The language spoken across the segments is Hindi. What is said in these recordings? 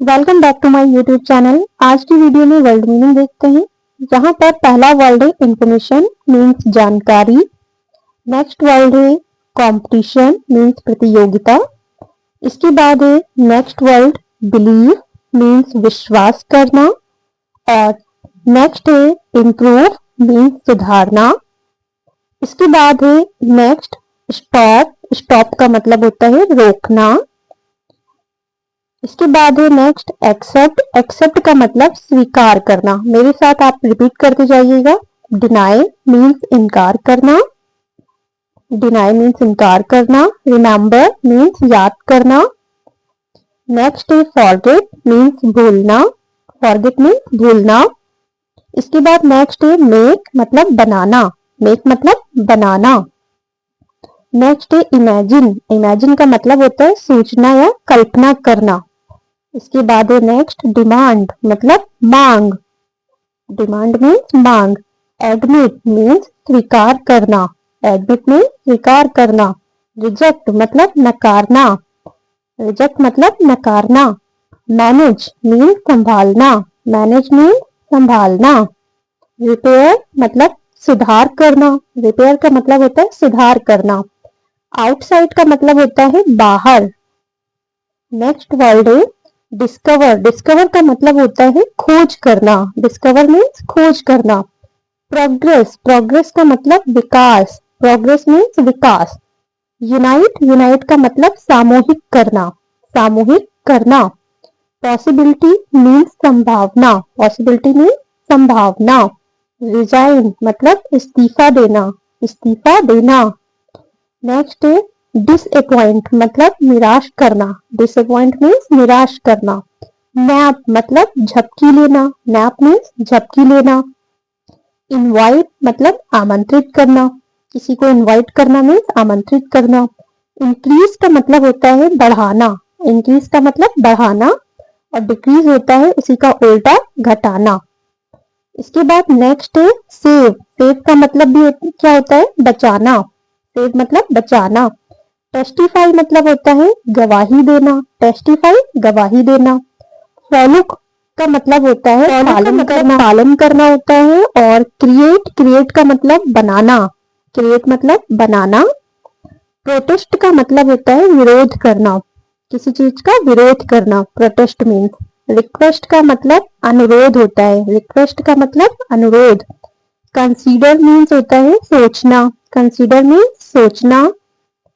Welcome back to my YouTube channel. आज की वीडियो में वर्ड मीनिंग देखते हैं। जहां पर पहला वर्ड है इंफॉर्मेशन मीन्स जानकारी। नेक्स्ट वर्ड है कंपटीशन मीन्स प्रतियोगिता। इसके बाद है नेक्स्ट वर्ड बिलीव मीन्स विश्वास करना। और नेक्स्ट है इम्प्रूव मीन्स सुधारना। इसके बाद है नेक्स्ट स्टॉप। स्टॉप का मतलब होता है रोकना। इसके बाद है नेक्स्ट एक्सेप्ट। एक्सेप्ट का मतलब स्वीकार करना। मेरे साथ आप रिपीट करते जाइएगा। डिनाई मीन्स इनकार करना। डिनाई मीन्स इनकार करना। रिमेंबर मीन्स याद करना। नेक्स्ट है फॉरगेट मीन्स भूलना। फॉरगेट मीन्स भूलना। इसके बाद नेक्स्ट है मेक मतलब बनाना। मेक मतलब बनाना। नेक्स्ट है इमेजिन। इमेजिन का मतलब होता है सोचना या कल्पना करना। इसके बाद है नेक्स्ट डिमांड मतलब मांग। डिमांड मीन्स मांग। एडमिट मीन्स स्वीकार करना। एडमिट मीन्स स्वीकार करना। रिजेक्ट मतलब नकारना। रिजेक्ट मतलब नकारना। मैनेज मीन्स संभालना। मैनेज मीन्स संभालना। रिपेयर मतलब सुधार करना। रिपेयर का मतलब होता है सुधार करना। आउटसाइड का मतलब होता है बाहर। नेक्स्ट वर्ड है डिस्कवर। डिस्कवर का मतलब होता है खोज करना। डिस्कवर मीन्स खोज करना। प्रोग्रेस। प्रोग्रेस का मतलब विकास। प्रोग्रेस मीन्स विकास। यूनाइट। यूनाइट का मतलब सामूहिक करना। सामूहिक करना। पॉसिबिलिटी मीन्स संभावना। पॉसिबिलिटी मीन्स संभावना। रिजाइन मतलब इस्तीफा देना। इस्तीफा देना। नेक्स्ट है डिसअपॉइंट मतलब निराश करना। डिसअपॉइंट मीन्स निराश करना। नैप मतलब झपकी लेना। नैप मीन्स झपकी लेना। इनवाइट मतलब आमंत्रित करना। किसी को इनवाइट करना मीन्स आमंत्रित करना। इंक्रीज का मतलब होता है बढ़ाना। इंक्रीज का मतलब बढ़ाना। और डिक्रीज होता है उसी का उल्टा घटाना। इसके बाद नेक्स्ट है सेव। सेव का मतलब भी क्या होता है बचाना। सेव मतलब बचाना। टेस्टिफाई मतलब होता है गवाही देना। टेस्टिफाई गवाही देना। फॉलो का मतलब होता है पालन करना। पालन करना होता है। और क्रिएट। क्रिएट का मतलब बनाना। क्रिएट मतलब बनाना। प्रोटेस्ट का मतलब होता है विरोध करना। किसी चीज का विरोध करना। Protest means. रिक्वेस्ट का मतलब अनुरोध होता है। रिक्वेस्ट का मतलब अनुरोध। कंसीडर मीन्स होता है सोचना। कंसीडर मीन्स सोचना।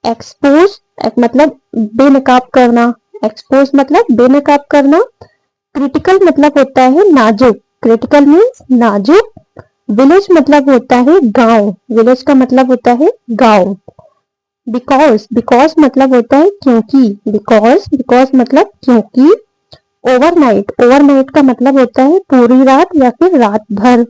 एक्सपोज मतलब बेनकाब करना। एक्सपोज मतलब बेनकाब करना। क्रिटिकल मतलब होता है नाजुक। क्रिटिकल मीन्स नाजुक। विलेज मतलब होता है गांव। विलेज का मतलब होता है गांव। बिकॉज। बिकॉज मतलब होता है क्योंकि। बिकॉज। बिकॉज मतलब क्योंकि। ओवरनाइट। ओवरनाइट का मतलब होता है पूरी रात या फिर रात भर।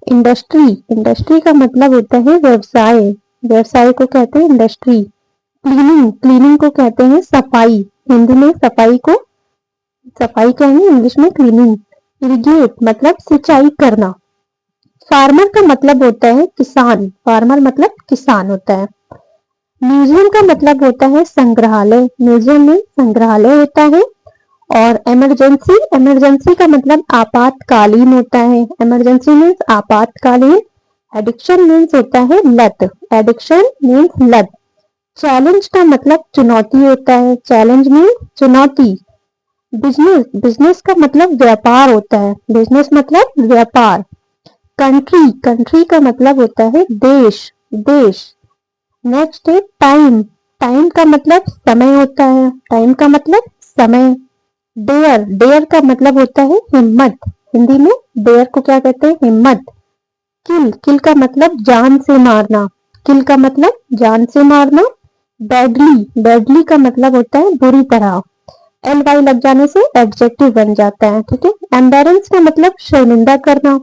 इंडस्ट्री। इंडस्ट्री का मतलब होता है व्यवसाय। व्यवसाय को कहते हैं इंडस्ट्री। क्लीनिंग। क्लीनिंग को कहते हैं सफाई। हिंदी में सफाई को सफाई कहेंगे, इंग्लिश में क्लीनिंग। इरिगेट मतलब सिंचाई करना। फार्मर का मतलब होता है किसान। फार्मर मतलब किसान होता है। म्यूजियम का मतलब होता है संग्रहालय। म्यूजियम में संग्रहालय होता है। और इमरजेंसी। इमरजेंसी का मतलब आपातकालीन होता है। इमरजेंसी मीन्स आपातकालीन। एडिक्शन मीन्स होता है लत। एडिक्शन मीन्स लत। चैलेंज का मतलब चुनौती होता है। चैलेंज मीन्स चुनौती। बिजनेस। बिजनेस का मतलब व्यापार होता है। बिजनेस मतलब व्यापार। कंट्री। कंट्री का मतलब होता है देश। देश। नेक्स्ट है टाइम। टाइम का मतलब समय होता है। टाइम का मतलब समय। डेयर। डेयर का मतलब होता है हिम्मत। हिंदी में डेयर को क्या कहते हैं हिम्मत। किल। किल का मतलब जान से मारना। किल का मतलब जान से मारना। बैडली। बैडली का मतलब होता है बुरी तरह। एल वाई लग जाने से एडजेक्टिव बन जाता है। ठीक है। एम्बेरेंस का मतलब शर्मिंदा करना।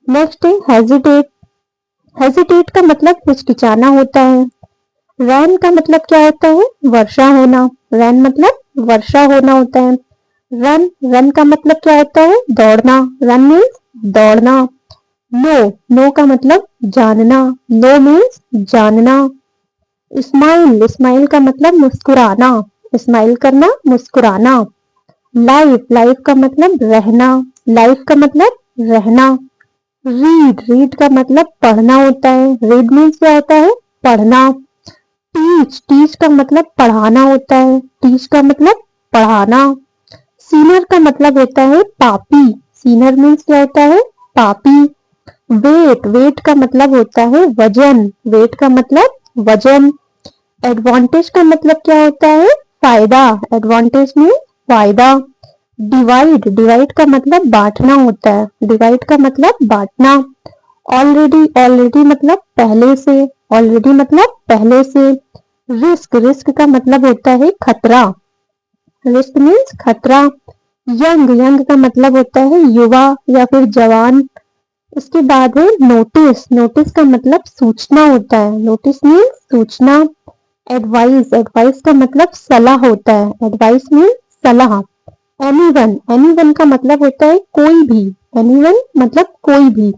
नेक्स्ट है हेजिटेट। हेजिटेट का मतलब हिचकिचाना होता है। रैन का मतलब क्या होता है वर्षा होना। रैन मतलब वर्षा होना होता है। रन। रन का मतलब क्या होता है दौड़ना। रन मीन्स दौड़ना। नो। नो का मतलब जानना। नो मीन्स जानना। स्माइल। स्माइल का मतलब मुस्कुराना। स्माइल करना मुस्कुराना। लाइफ, लाइफ का मतलब रहना, लाइफ का मतलब रहना। रीड, रीड का मतलब पढ़ना होता है, रीड मीन्स क्या होता है, पढ़ना। टीच, टीच का मतलब पढ़ाना होता है, टीच का मतलब पढ़ाना। सीनियर का मतलब होता है पापी, सीनियर मीन्स क्या होता है, पापी। वेट, वेट का मतलब होता है वजन, वेट का मतलब वजन। एडवांटेज का मतलब क्या होता है, फायदा, एडवांटेज में फायदा। डिवाइड, डिवाइड का मतलब बांटना होता है, डिवाइड का मतलब बांटना। ऑलरेडी, ऑलरेडी मतलब पहले से, ऑलरेडी मतलब पहले से। रिस्क, रिस्क का मतलब होता है खतरा, रिस्क मीन्स खतरा। यंग, यंग का मतलब होता है युवा या फिर जवान। उसके बाद है नोटिस, नोटिस का मतलब सूचना होता है, नोटिस मीन्स सूचना। एडवाइस, एडवाइस का मतलब सलाह होता है, एडवाइस मीन्स सलाह। एनीवन, एनीवन का मतलब होता है कोई भी, एनीवन मतलब कोई भी।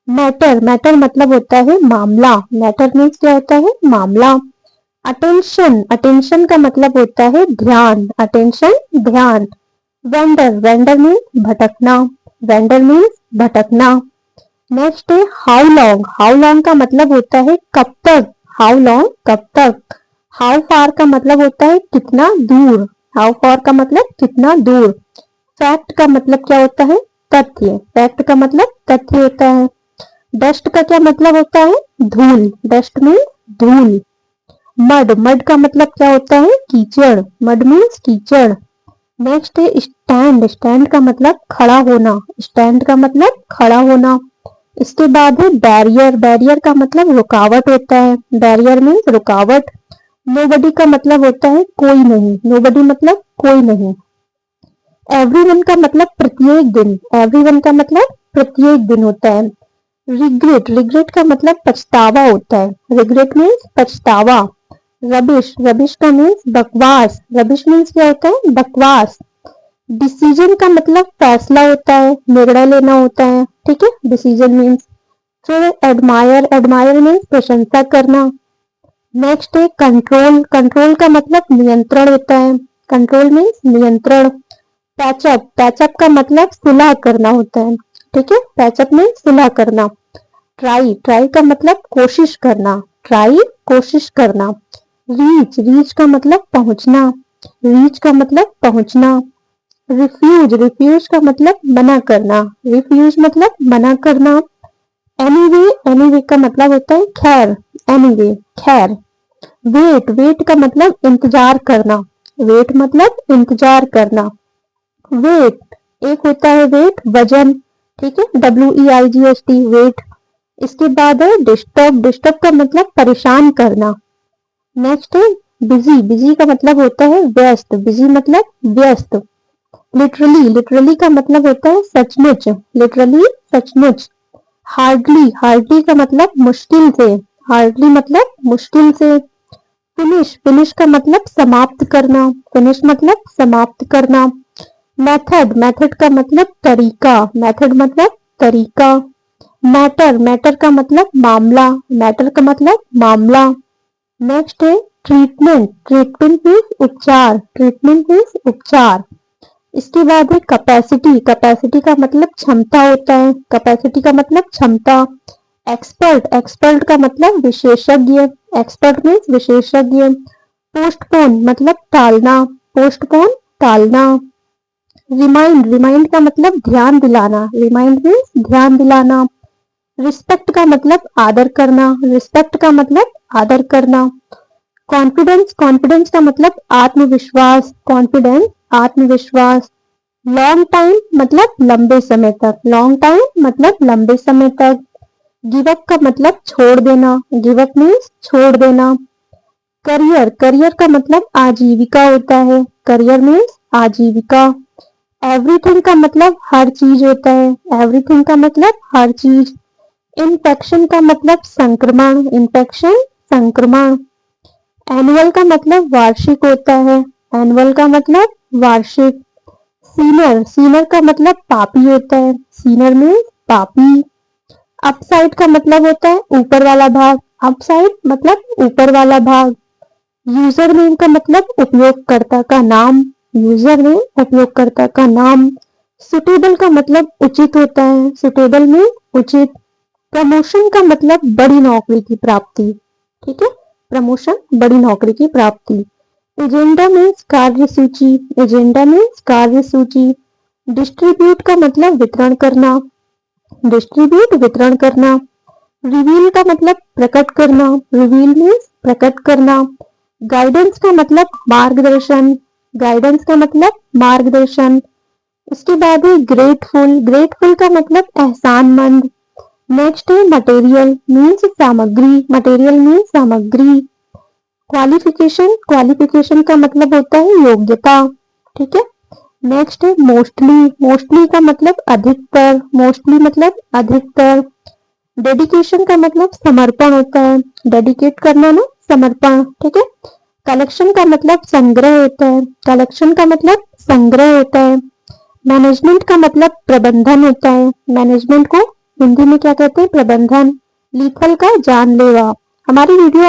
मैटर, मैटर मतलब होता है मामला, मैटर मीन्स क्या होता है, मामला। अटेंशन, अटेंशन का मतलब होता है ध्यान, अटेंशन ध्यान। वेंडर, वेंडर मीन्स भटकना, वेंडर मीन्स भटकना। नेक्स्ट है हाउ लॉन्ग, हाउ लॉन्ग का मतलब होता है कब तक, हाउ लॉन्ग कब तक। हाउ फार का मतलब होता है कितना दूर, हाउ फार का मतलब कितना दूर। फैक्ट का मतलब क्या होता है, तथ्य, फैक्ट का मतलब तथ्य होता है। डस्ट का क्या मतलब होता है, धूल, डस्ट मीन्स धूल। मड, मड का मतलब क्या होता है, कीचड़, मड मीन्स कीचड़। नेक्स्ट है स्टैंड, स्टैंड का मतलब खड़ा होना, स्टैंड का मतलब खड़ा होना। इसके बाद है बैरियर, बैरियर का मतलब रुकावट होता है, बैरियर मीन्स रुकावट। नोबडी का मतलब होता है कोई नहीं, नोबडी मतलब कोई नहीं। एवरीवन का मतलब प्रत्येक दिन, एवरीवन का मतलब प्रत्येक दिन होता है। रिग्रेट, रिग्रेट का मतलब पछतावा होता है, रिग्रेट मीन्स पछतावा। रबिश, रबिश का मीन्स बकवास, रबिश मीन्स क्या होता है, बकवास। डिसीजन का मतलब फैसला होता है, निर्णय लेना होता है, ठीक है, डिसीजन मीन्स। फिर एडमायर, एडमायर मीन्स प्रशंसा करना। नेक्स्ट है कंट्रोल, कंट्रोल का मतलब नियंत्रण होता है, कंट्रोल मीन्स नियंत्रण। पैचअप, पैचअप का मतलब सुलह करना होता है, ठीक है, पैचअप मीन्स सुलह करना। ट्राई, ट्राई का मतलब कोशिश करना, ट्राई कोशिश करना। रीच, रीच का मतलब पहुंचना, रीच का मतलब पहुंचना। रिफ्यूज, रिफ्यूज का मतलब मना करना, रिफ्यूज मतलब मना करना। एनीवे, एनीवे का मतलब होता है खैर, एनीवे खैर। वेट, वेट का मतलब इंतजार करना, वेट मतलब इंतजार करना। वेट, एक होता है वेट वजन, ठीक है, WEIGHT वेट। इसके बाद है डिस्टर्ब, डिस्टर्ब का मतलब परेशान करना। नेक्स्ट है बिजी, बिजी का मतलब होता है व्यस्त, बिजी मतलब व्यस्त। लिटरली, लिटरली का मतलब होता है सचमुच, लिटरली सचमुच। हार्डली, हार्डली का मतलब मुश्किल से, हार्डली मतलब मुश्किल से। फिनिश, फिनिश का मतलब समाप्त करना, फिनिश मतलब समाप्त करना। मेथड, मेथड का मतलब तरीका, मेथड मतलब तरीका। मैटर, मैटर का मतलब मामला, मैटर का मतलब मामला। नेक्स्ट है ट्रीटमेंट, ट्रीटमेंट मीन्स उपचार, ट्रीटमेंट मीन्स उपचार। इसके बाद है कैपेसिटी, कैपेसिटी का मतलब क्षमता होता है, कैपेसिटी का मतलब क्षमता। एक्सपर्ट, एक्सपर्ट का मतलब विशेषज्ञ, एक्सपर्ट मीन्स विशेषज्ञ। पोस्टपोन मतलब टालना, पोस्टपोन टालना। रिमाइंड, रिमाइंड का मतलब ध्यान दिलाना, रिमाइंड मीन्स ध्यान दिलाना। रिस्पेक्ट का मतलब आदर करना, रिस्पेक्ट का मतलब आदर करना। कॉन्फिडेंस, कॉन्फिडेंस का मतलब आत्मविश्वास, कॉन्फिडेंस आत्मविश्वास। लॉन्ग टाइम मतलब लंबे समय तक, लॉन्ग टाइम मतलब लंबे समय तक। गिव अप का मतलब छोड़ देना, गिव अप मीन्स छोड़ देना। करियर, करियर का मतलब आजीविका होता है, करियर मीन्स आजीविका। एवरीथिंग का मतलब हर चीज होता है, एवरीथिंग का मतलब हर चीज। इन्फेक्शन का मतलब संक्रमण, इन्फेक्शन संक्रमण। एनुअल का मतलब वार्षिक होता है, एनुअल का मतलब वार्षिक। सीनर, सीनर का मतलब पापी होता है, सीनर मीन्स पापी। अपसाइड का मतलब होता है ऊपर वाला भाग, अपसाइड मतलब ऊपर वाला भाग। यूजर नेम का मतलब उपयोगकर्ता का नाम, यूजर नेम उपयोगकर्ता का नाम। सुटेबल का मतलब उचित होता है, सुटेबल में उचित। प्रमोशन का मतलब बड़ी नौकरी की प्राप्ति, ठीक है, प्रमोशन बड़ी नौकरी की प्राप्ति। एजेंडा मीन्स कार्य सूची, एजेंडा मीन्स कार्य सूची। डिस्ट्रीब्यूट का मतलब वितरण करना, डिस्ट्रीब्यूट वितरण करना। रिवील का मतलब प्रकट करना, रिवील मीन्स प्रकट करना। गाइडेंस का मतलब मार्गदर्शन, गाइडेंस का मतलब मार्गदर्शन। उसके बाद है ग्रेटफुल, ग्रेटफुल का मतलब एहसानमंद। नेक्स्ट है मटेरियल मीन्स सामग्री, मटेरियल मीन्स सामग्री। क्वालिफिकेशन, क्वालिफिकेशन का मतलब होता है योग्यता, ठीक है। नेक्स्ट है मोस्टली, मोस्टली का मतलब अधिकतर, मोस्टली मतलब अधिकतर। डेडिकेशन का मतलब समर्पण होता है, डेडिकेट करना ना, समर्पण, ठीक है। कलेक्शन का मतलब संग्रह होता है, कलेक्शन का मतलब संग्रह होता है। मैनेजमेंट का मतलब प्रबंधन होता है, मैनेजमेंट को हिंदी में क्या कहते हैं, प्रबंधन। लीथल का जानलेवा। हमारी वीडियो